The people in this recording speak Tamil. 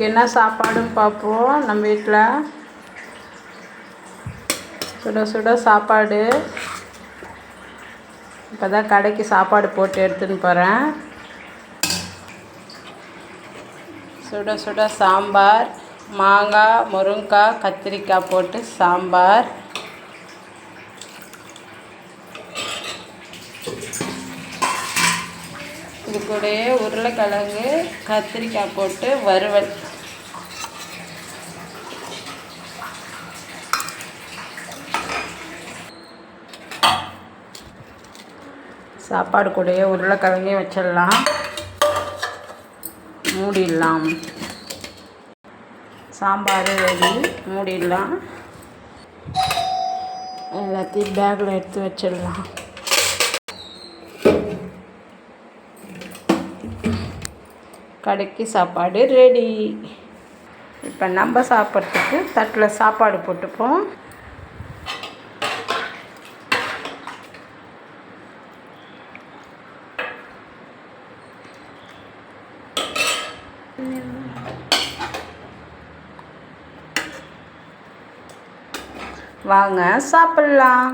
என்ன சாப்பாடுன்னு பார்ப்போம். நம்ம வீட்டில் சுட சுட சாப்பாடு. இப்போ தான் கடைக்கு சாப்பாடு போட்டு எடுத்துன்னு போகிறேன். சுட சுட சாம்பார், மாங்காய், முருங்கைக்காய், கத்திரிக்காய் போட்டு சாம்பார். இது கூடயே உருளைக்கிழங்கு, கத்திரிக்காய் போட்டு வறுவல். சாப்பாடு கூடயே உருளைக்கிழங்கையும் வச்சிடலாம், மூடிடலாம். சாம்பார் ரெடி, மூடிடலாம். எல்லாத்தையும் பேக்கில் எடுத்து வச்சிடலாம். கடைக்கு சாப்பாடு ரெடி. இப்போ நம்ம சாப்பிட்றதுக்கு தட்டில் சாப்பாடு போட்டுப்போம். வாங்க சாப்பிட்லாம்.